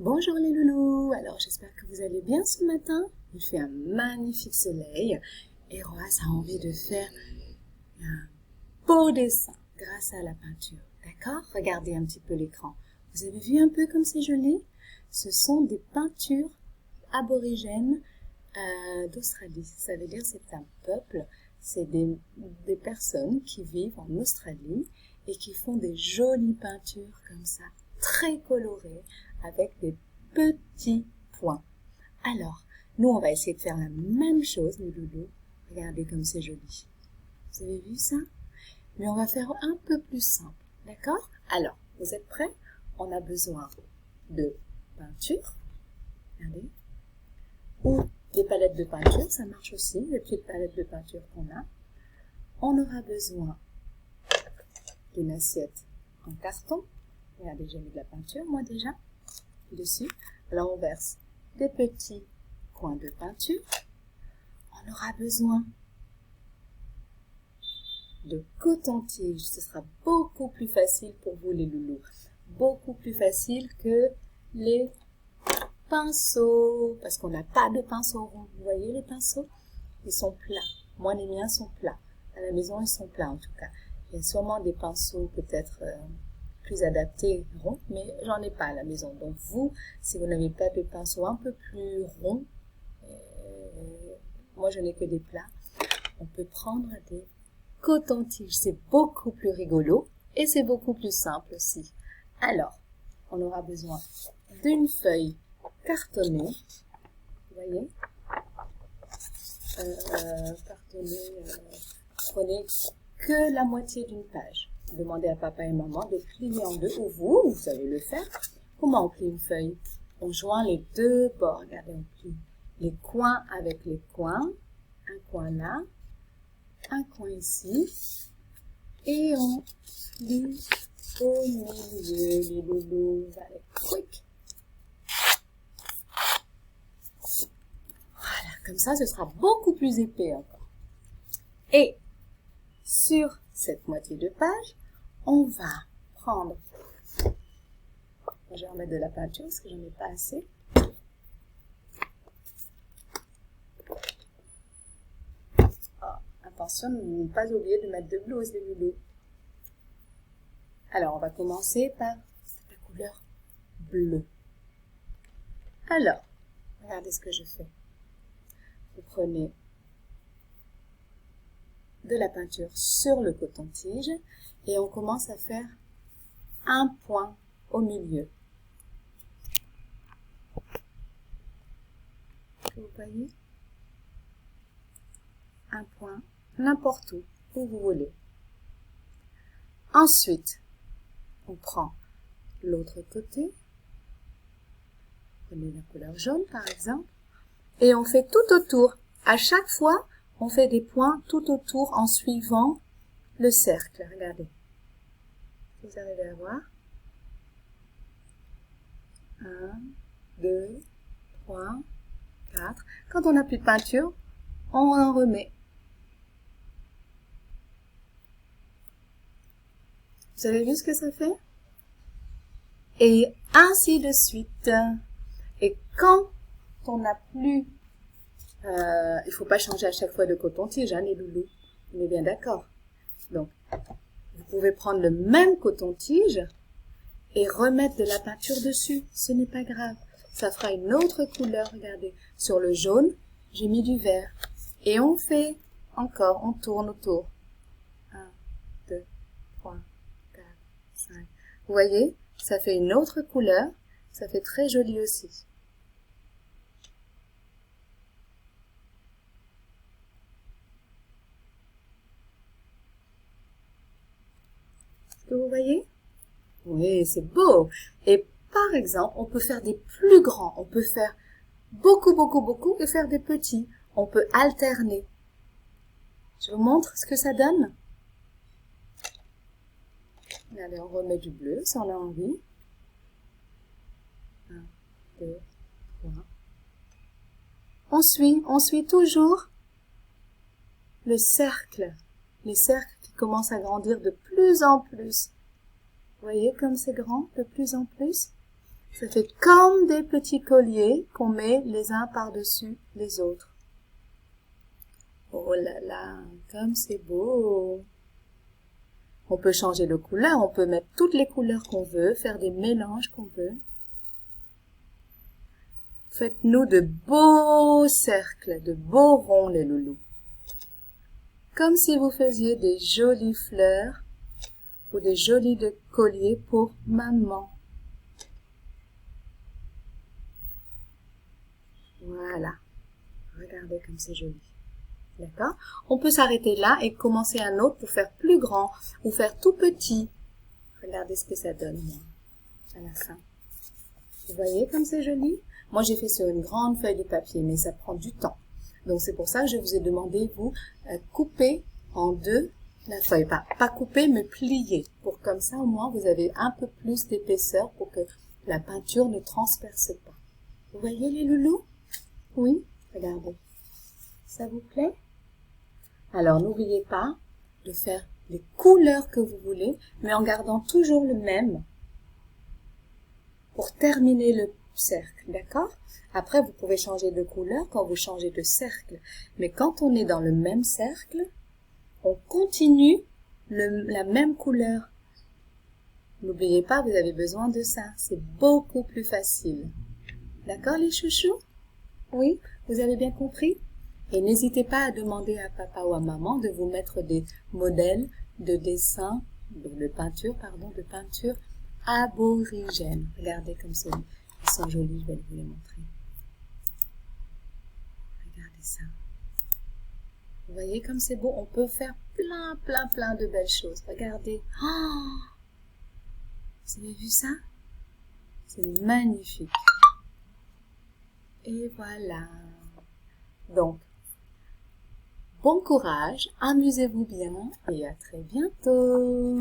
Bonjour les loulous, alors j'espère que vous allez bien ce matin. Il fait un magnifique soleil et Roas a envie de faire un beau dessin grâce à la peinture. D'accord? Regardez un petit peu l'écran. Vous avez vu un peu comme c'est joli? Ce sont des peintures aborigènes d'Australie. Ça veut dire que c'est un peuple, c'est des personnes qui vivent en Australie et qui font des jolies peintures comme ça, très colorées, avec des petits points. Alors, nous, on va essayer de faire la même chose, les loulous. Regardez comme c'est joli. Vous avez vu ça? Mais on va faire un peu plus simple, d'accord? Alors, vous êtes prêts? On a besoin de peinture, regardez, ou des palettes de peinture, ça marche aussi, les petites palettes de peinture qu'on a. On aura besoin d'une assiette en carton. Regardez, j'ai mis de la peinture, moi déjà, dessus. Alors, on verse des petits coins de peinture. On aura besoin de coton-tige. Ce sera beaucoup plus facile pour vous, les loulous. Beaucoup plus facile que les pinceaux, parce qu'on n'a pas de pinceaux ronds. Vous voyez les pinceaux? Ils sont plats. Moi, les miens sont plats. À la maison, ils sont plats en tout cas. Il y a sûrement des pinceaux peut-être plus adaptés ronds, mais j'en ai pas à la maison. Donc vous, si vous n'avez pas de pinceau un peu plus rond, moi je n'ai que des plats, on peut prendre des coton-tiges. C'est beaucoup plus rigolo et c'est beaucoup plus simple aussi. Alors, on aura besoin d'une feuille cartonnée, vous voyez, prenez que la moitié d'une page. Demandez à papa et maman de plier en deux, ou vous savez le faire. Comment on plie une feuille? On joint les deux bords, regardez, on plie les coins avec les coins, un coin là, un coin ici, et on plie au milieu, les loulous, allez, quick. Voilà, comme ça, ce sera beaucoup plus épais encore. Et sur cette moitié de page, on va prendre, je vais remettre de la peinture parce que j'en ai pas assez. Attention de ne pas oublier de mettre de blouse, les loulous. Alors, on va commencer par la couleur bleue. Alors, regardez ce que je fais. Vous prenez de la peinture sur le coton-tige et on commence à faire un point au milieu. Vous voyez? Un point n'importe où vous voulez. Ensuite, on prend l'autre côté, prenez la couleur jaune par exemple, et on fait tout autour. À chaque fois, on fait des points tout autour en suivant le cercle. Regardez. Vous arrivez à voir. 1, 2, 3, 4. Quand on n'a plus de peinture, on en remet. Vous avez vu ce que ça fait? Et ainsi de suite. Et quand on n'a plus... il faut pas changer à chaque fois de coton-tige, hein, les loulous. On est bien d'accord. Donc, vous pouvez prendre le même coton-tige et remettre de la peinture dessus. Ce n'est pas grave. Ça fera une autre couleur. Regardez. Sur le jaune, j'ai mis du vert. Et on fait encore, on tourne autour. 1, 2, 3, 4, 5. Vous voyez, ça fait une autre couleur. Ça fait très joli aussi. Est-ce que vous voyez? Oui, c'est beau. Et par exemple, on peut faire des plus grands. On peut faire beaucoup et faire des petits. On peut alterner. Je vous montre ce que ça donne. Allez, on remet du bleu si on a envie. 1, 2, 3. On suit toujours le cercle. Les cercles qui commencent à grandir de plus en plus. Vous voyez comme c'est grand, de plus en plus? Ça fait comme des petits colliers qu'on met les uns par-dessus les autres. Oh là là, comme c'est beau! On peut changer de couleur, on peut mettre toutes les couleurs qu'on veut, faire des mélanges qu'on veut. Faites-nous de beaux cercles, de beaux ronds, les loulous. Comme si vous faisiez des jolies fleurs ou des jolis colliers pour maman. Voilà. Regardez comme c'est joli. D'accord? On peut s'arrêter là et commencer un autre pour faire plus grand ou faire tout petit. Regardez ce que ça donne, moi, à la fin. Vous voyez comme c'est joli? Moi, j'ai fait sur une grande feuille de papier, mais ça prend du temps. Donc, c'est pour ça que je vous ai demandé, vous, couper en deux la feuille. Pas couper, mais plier. Pour comme ça, au moins, vous avez un peu plus d'épaisseur pour que la peinture ne transperce pas. Vous voyez les loulous? Oui? Regardez. Ça vous plaît? Alors, n'oubliez pas de faire les couleurs que vous voulez, mais en gardant toujours le même pour terminer le cercle, d'accord? Après, vous pouvez changer de couleur quand vous changez de cercle. Mais quand on est dans le même cercle, on continue la même couleur. N'oubliez pas, vous avez besoin de ça. C'est beaucoup plus facile. D'accord, les chouchous? Oui, vous avez bien compris? Et n'hésitez pas à demander à papa ou à maman de vous mettre des modèles de dessin, de peinture aborigènes. Regardez comme ça. Ils sont jolis, je vais vous les montrer. Regardez ça. Vous voyez comme c'est beau? On peut faire plein de belles choses. Regardez. Oh, vous avez vu ça? C'est magnifique. Et voilà. Donc, bon courage, amusez-vous bien et à très bientôt.